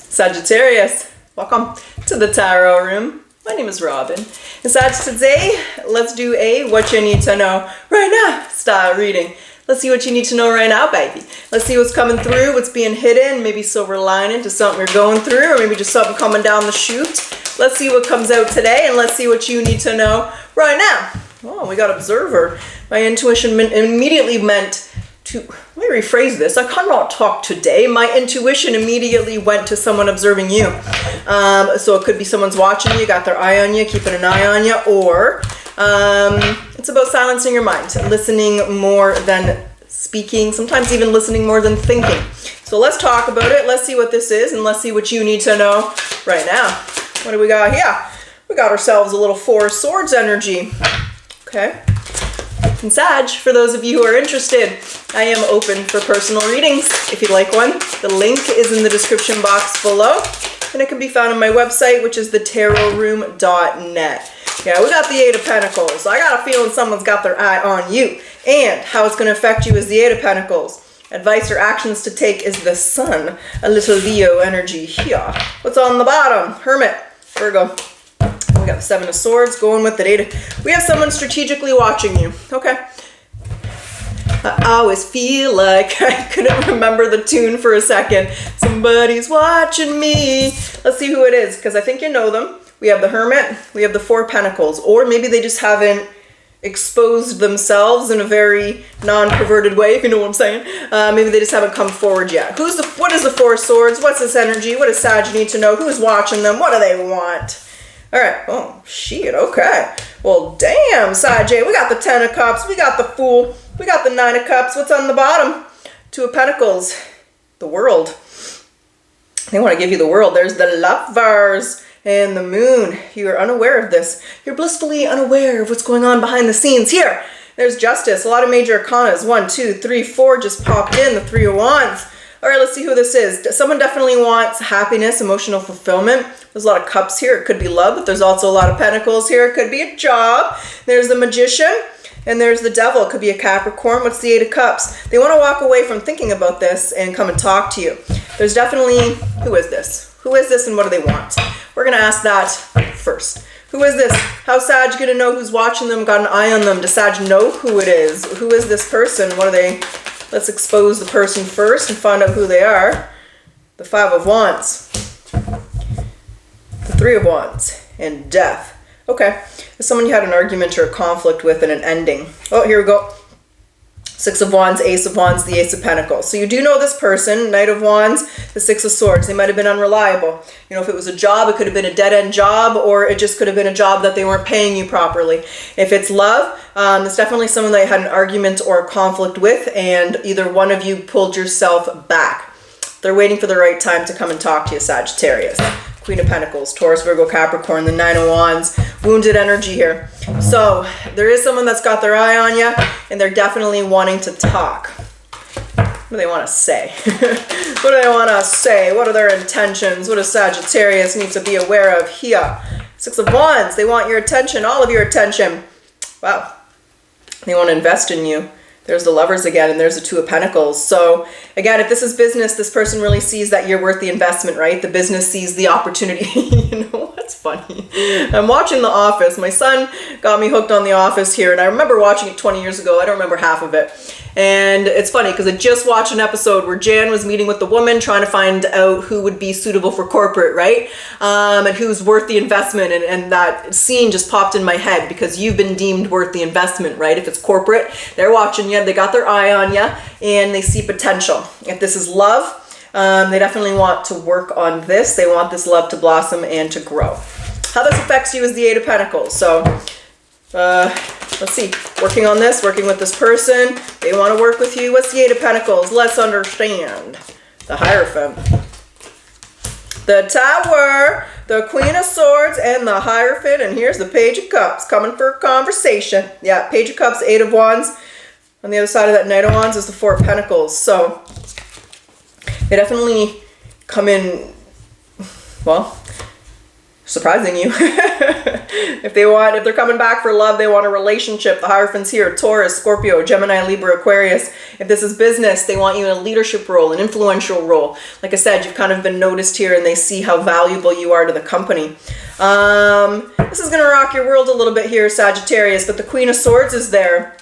Sagittarius, welcome to the Tarot Room. My name is Robyn. And Sag, today, let's do a what you need to know right now style reading. Let's see what you need to know right now, baby. Let's see what's coming through, what's being hidden, maybe silver lining to something you're going through, or maybe just something coming down the chute. Let's see what comes out today, and let's see what you need to know right now. Oh, we got observer. My intuition immediately meant to, let me rephrase this. I cannot talk today. My intuition immediately went to someone observing you. So it could be someone's watching you, got their eye on you, keeping an eye on you, or it's about silencing your mind, listening more than speaking, sometimes even listening more than thinking. So let's talk about it. Let's see what this is, and let's see what you need to know right now. What do we got here? We got ourselves a little Four of Swords energy. Okay. And Sag, for those of you who are interested, I am open for personal readings. If you'd like one, the link is in the description box below, and it can be found on my website, which is thetarotroom.net. Yeah, we got the Eight of Pentacles. I got a feeling someone's got their eye on you, and how it's going to affect you is the Eight of Pentacles. Advice or actions to take is the Sun, a little Leo energy here. What's on the bottom? Hermit, Virgo. We got the Seven of Swords going with the Eight. We have someone strategically watching you. Okay. I always feel like I couldn't remember the tune for a second. Somebody's watching me. Let's see who it is, because I think you know them. We have the Hermit. We have the Four of Pentacles. Or maybe they just haven't exposed themselves in a very non-perverted way, if you know what I'm saying. Maybe they just haven't come forward yet. What is the Four of Swords? What's this energy? What does Sag need to know? Who's watching them? What do they want? All right. Oh, shit. Okay. Well, damn, Sag. We got the Ten of Cups. We got the Fool. We got the Nine of Cups. What's on the bottom? Two of Pentacles. The World. They want to give you the World. There's the Lovers and the Moon. You are unaware of this. You're blissfully unaware of what's going on behind the scenes. Here, there's Justice. A lot of major arcanas. 1, 2, 3, 4 just popped in. The Three of Wands. All right, let's see who this is. Someone definitely wants happiness, emotional fulfillment. There's a lot of cups here. It could be love, but there's also a lot of pentacles here. It could be a job. There's the Magician, and there's the Devil. It could be a Capricorn. What's the Eight of Cups? They want to walk away from thinking about this and come and talk to you. There's definitely, who is this? Who is this and what do they want? We're going to ask that first. Who is this? How's Sag going to know who's watching them, got an eye on them? Does Sag know who it is? Who is this person? What are they? Let's expose the person first and find out who they are. The Five of Wands. The Three of Wands. And Death. Okay. There's someone you had an argument or a conflict with and an ending. Oh, here we go. Six of Wands, Ace of Wands, the Ace of Pentacles. So you do know this person, Knight of Wands, the Six of Swords. They might have been unreliable. You know, if it was a job, it could have been a dead-end job, or it just could have been a job that they weren't paying you properly. If it's love, it's definitely someone that you had an argument or a conflict with, and either one of you pulled yourself back. They're waiting for the right time to come and talk to you, Sagittarius. Queen of Pentacles, Taurus, Virgo, Capricorn, the Nine of Wands, wounded energy here. So there is someone that's got their eye on you, and they're definitely wanting to talk. What do they want to say? What do they want to say? What are their intentions? What does Sagittarius need to be aware of here? Six of Wands, they want your attention, all of your attention. Wow. They want to invest in you. There's the Lovers again, and there's the Two of Pentacles. So again, if this is business, this person really sees that you're worth the investment, right? The business sees the opportunity. You know what's funny? I'm watching The Office. My son got me hooked on The Office here, and I remember watching it 20 years ago. I don't remember half of it. And it's funny because I just watched an episode where Jan was meeting with the woman trying to find out who would be suitable for corporate, right? And who's worth the investment. And that scene just popped in my head because you've been deemed worth the investment, right? If it's corporate, they're watching you, they got their eye on you, and they see potential. If this is love, they definitely want to work on this. They want this love to blossom and to grow. How this affects you is the Eight of Pentacles. So, let's see, working on this, working with this person. They want to work with you. What's the Eight of Pentacles? Let's understand. The Hierophant. The Tower, the Queen of Swords, and the Hierophant. And here's the Page of Cups coming for a conversation. Yeah, Page of Cups, Eight of Wands. On the other side of that Knight of Wands is the Four of Pentacles. So they definitely come in, well, surprising you. If they're coming back for love, they want a relationship. The Hierophant's here. Taurus, Scorpio, Gemini, Libra, Aquarius. If this is business, they want you in a leadership role, an influential role. Like I said, you've kind of been noticed here, and they see how valuable you are to the company. This is going to rock your world a little bit here, Sagittarius, but the Queen of Swords is there.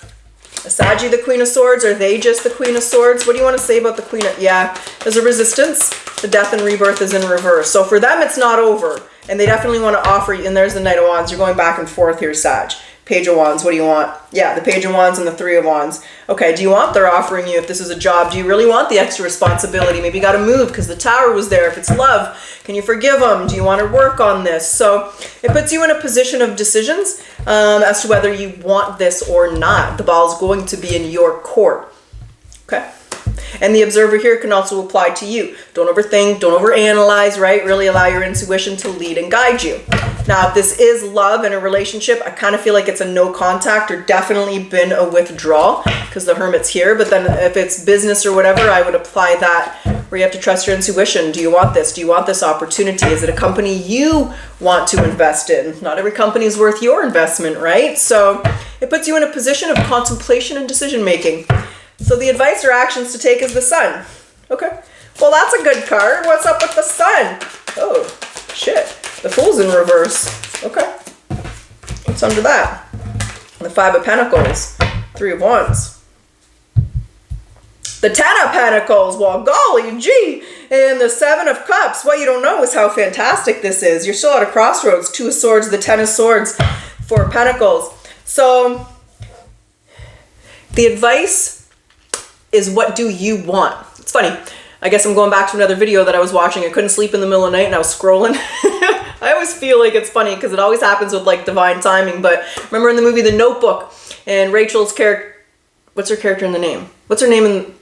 Saggy, the Queen of Swords? Are they just the Queen of Swords? What do you want to say about the Queen of... Yeah, there's a resistance. The death and rebirth is in reverse. So for them, it's not over. And they definitely want to offer you... And there's the Knight of Wands. You're going back and forth here, Sag. Page of Wands, what do you want? Yeah, the Page of Wands and the Three of Wands. Okay, do you want... They're offering you, if this is a job, do you really want the extra responsibility? Maybe you got to move because the Tower was there. If it's love, can you forgive them? Do you want to work on this? So it puts you in a position of decisions as to whether you want this or not. The ball's going to be in your court. Okay? And the Observer here can also apply to you. Don't overthink, don't overanalyze, right? Really allow your intuition to lead and guide you. Now, if this is love in a relationship, I kind of feel like it's a no contact or definitely been a withdrawal because the Hermit's here. But then if it's business or whatever, I would apply that where you have to trust your intuition. Do you want this? Do you want this opportunity? Is it a company you want to invest in? Not every company is worth your investment, right? So it puts you in a position of contemplation and decision making. So the advice or actions to take is the Sun. Okay. Well, that's a good card. What's up with the Sun? Oh, shit. The Fool's in reverse. Okay. What's under that? The Five of Pentacles. Three of Wands. The Ten of Pentacles. Well, golly gee. And the Seven of Cups. What you don't know is how fantastic this is. You're still at a crossroads. Two of Swords, the Ten of Swords, Four of Pentacles. So the advice is, what do you want? It's funny. I guess I'm going back to another video that I was watching. I couldn't sleep in the middle of the night and I was scrolling. I always feel like it's funny because it always happens with like divine timing. But remember in the movie The Notebook, and Rachel's character, what's her character in the name? What's her name in...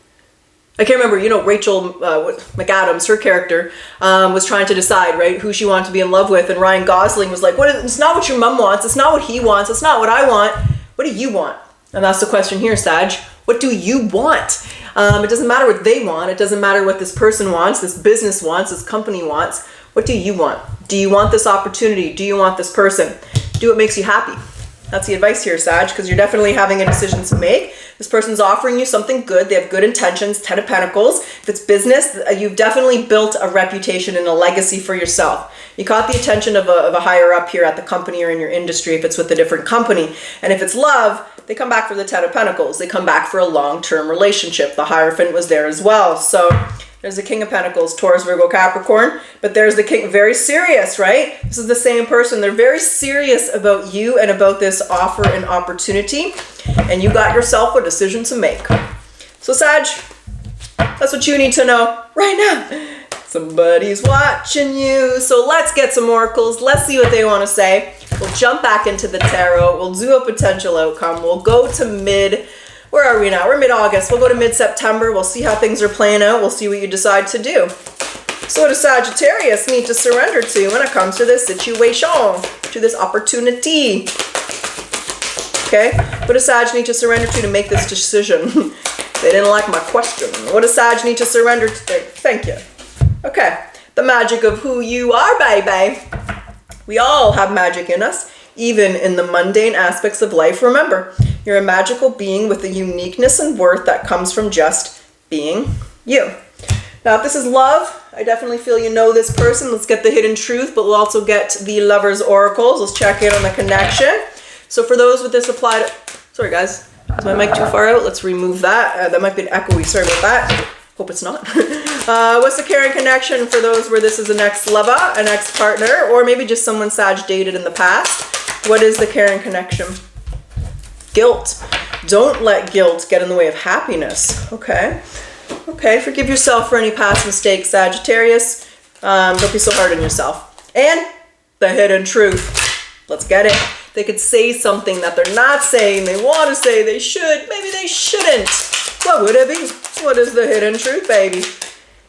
I can't remember, you know, Rachel McAdams, her character, was trying to decide, right, who she wanted to be in love with. And Ryan Gosling was like, it's not what your mom wants. It's not what he wants. It's not what I want. What do you want? And that's the question here, Sag. What do you want? It doesn't matter what they want. It doesn't matter what this person wants, this business wants, this company wants. What do you want? Do you want this opportunity? Do you want this person? Do what makes you happy. That's the advice here, Sag, because you're definitely having a decision to make. This person's offering you something good. They have good intentions, Ten of Pentacles. If it's business, you've definitely built a reputation and a legacy for yourself. You caught the attention of a higher up here at the company or in your industry if it's with a different company. And if it's love, they come back for the Ten of Pentacles. They come back for a long-term relationship. The Hierophant was there as well. So there's the King of Pentacles, Taurus, Virgo, Capricorn. But there's the King, very serious, right? This is the same person. They're very serious about you and about this offer and opportunity. And you got yourself a decision to make. So Sag, that's what you need to know right now. Somebody's watching you. So let's get some oracles. Let's see what they want to say. We'll jump back into the tarot. We'll do a potential outcome. We'll go to where are we now? We're mid-August. We'll go to mid-September. We'll see how things are playing out. We'll see what you decide to do. So what does Sagittarius need to surrender to when it comes to this situation, to this opportunity? Okay, what does Sag need to surrender to make this decision? They didn't like my question. What does Sag need to surrender to? Thank you. Okay, the magic of who you are, baby. We all have magic in us, even in the mundane aspects of life. Remember, you're a magical being with a uniqueness and worth that comes from just being you. Now, if this is love, I definitely feel you know this person. Let's get the hidden truth, but we'll also get the Lover's oracles. Let's check in on the connection. So for those with this applied... Sorry, guys. Is my mic too far out? Let's remove that. That might be an echoey. Sorry about that. Hope it's not. What's the caring connection for those where this is an ex-lover, an ex-partner, or maybe just someone Sag dated in the past? What is the caring connection? Guilt. Don't let guilt get in the way of happiness. Okay. Okay, forgive yourself for any past mistakes, Sagittarius. Don't be so hard on yourself. And the hidden truth. Let's get it. They could say something that they're not saying. They want to say they should. Maybe they shouldn't. What would it be? What is the hidden truth, baby?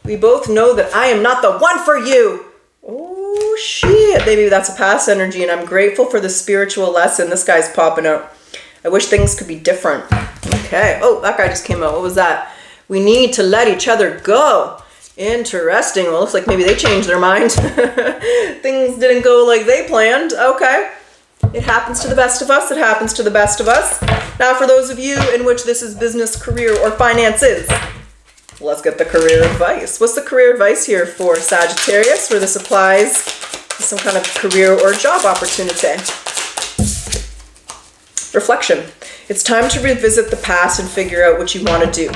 We both know that I am not the one for you. Oh, shit. Baby, that's a past energy, and I'm grateful for the spiritual lesson. This guy's popping out. I wish things could be different. Okay. Oh, that guy just came out. What was that? We need to let each other go. Interesting. Well, looks like maybe they changed their mind. Things didn't go like they planned. Okay. It happens to the best of us. It happens to the best of us. Now, for those of you in which this is business, career, or finances, let's get the career advice. What's the career advice here for Sagittarius, where this applies to some kind of career or job opportunity? Reflection. It's time to revisit the past and figure out what you want to do.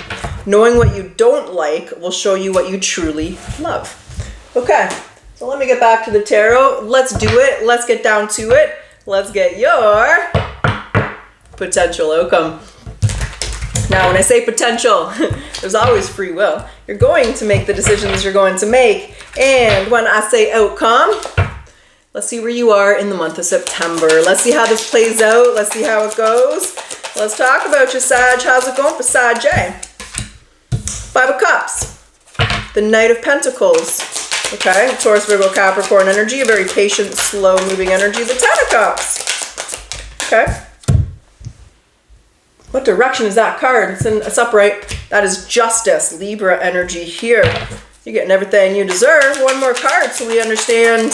Knowing what you don't like will show you what you truly love. Okay, so let me get back to the tarot. Let's do it. Let's get down to it. Let's get your potential outcome. Now, when I say potential, there's always free will. You're going to make the decisions you're going to make. And when I say outcome, let's see where you are in the month of September. Let's see how this plays out. Let's see how it goes. Let's talk about your Sag. How's it going for Sag? Five of Cups. The Knight of Pentacles. Okay, Taurus, Virgo, Capricorn energy. A very patient, slow-moving energy. The Ten of Cups. Okay. What direction is that card? It's upright. That is Justice. Libra energy here. You're getting everything you deserve. One more card so we understand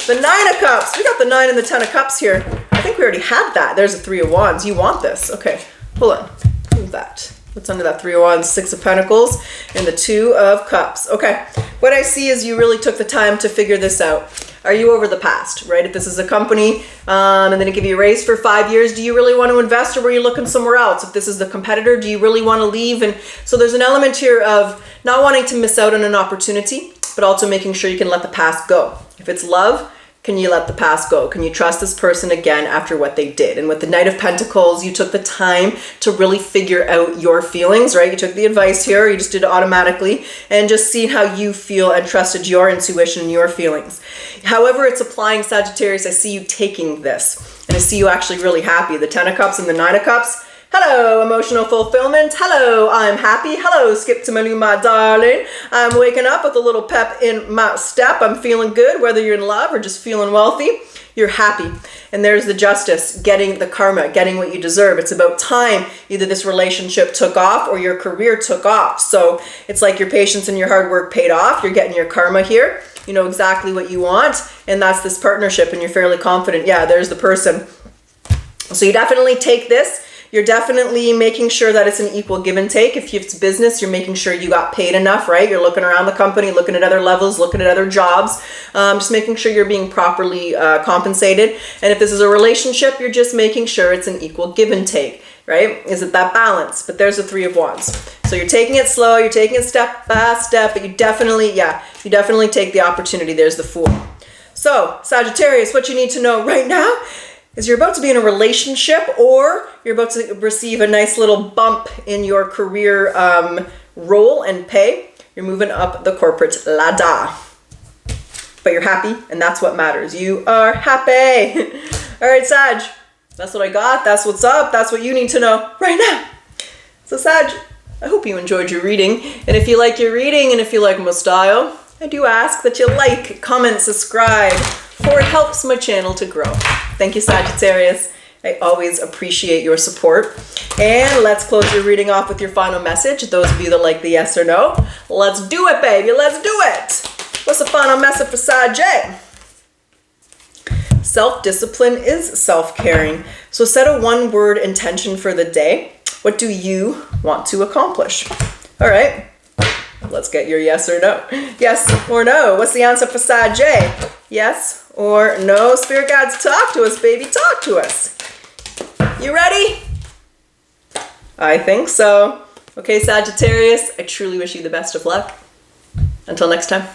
the Nine of Cups. We got the 9 and the 10 of Cups here. I think we already had that. There's a 3 of Wands. You want this. Okay, hold on. What's that? What's under that 3 of Wands? 6 of Pentacles and the 2 of Cups. Okay, what I see is you really took the time to figure this out. Are you over the past, right? If this is a company and then they give you a raise for 5 years, do you really want to invest, or were you looking somewhere else? If this is the competitor, do you really want to leave? And so there's an element here of not wanting to miss out on an opportunity, but also making sure you can let the past go. If it's love, can you let the past go? Can you trust this person again after what they did? And with the Knight of Pentacles, you took the time to really figure out your feelings, right? You took the advice here, you just did it automatically, and just see how you feel and trusted your intuition and your feelings. However it's applying, Sagittarius, I see you taking this, and I see you actually really happy. The 10 of Cups and the 9 of Cups. Hello, emotional fulfillment. Hello, I'm happy. Hello, skip to menu, my darling. I'm waking up with a little pep in my step. I'm feeling good, whether you're in love or just feeling wealthy. You're happy. And there's the Justice, getting the karma, getting what you deserve. It's about time either this relationship took off or your career took off. So it's like your patience and your hard work paid off. You're getting your karma here. You know exactly what you want. And that's this partnership, and you're fairly confident. Yeah, there's the person. So you definitely take this. You're definitely making sure that it's an equal give and take. If it's business, you're making sure you got paid enough, right? You're looking around the company, looking at other levels, looking at other jobs, just making sure you're being properly compensated. And if this is a relationship, you're just making sure it's an equal give and take, right? Is it that balance? But there's the 3 of Wands. So you're taking it slow, you're taking it step by step, but you definitely take the opportunity. There's the Fool. So Sagittarius, what you need to know right now is you're about to be in a relationship, or you're about to receive a nice little bump in your career role and pay. You're moving up the corporate ladder. But you're happy, and that's what matters. You are happy. All right, Sag, that's what I got. That's what's up. That's what you need to know right now. So Sag, I hope you enjoyed your reading. And if you like your reading, and if you like my style, I do ask that you like, comment, subscribe, for it helps my channel to grow. Thank you, Sagittarius. I always appreciate your support. And let's close your reading off with your final message. Those of you that like the yes or no, let's do it, baby. Let's do it. What's the final message for Sag? Self-discipline is self-caring. So set a one-word intention for the day. What do you want to accomplish? All right. Let's get your yes or no. Yes or no. What's the answer for Sag? Yes or no? Spirit guides, talk to us, baby. Talk to us. You ready? I think so. Okay, Sagittarius, I truly wish you the best of luck. Until next time.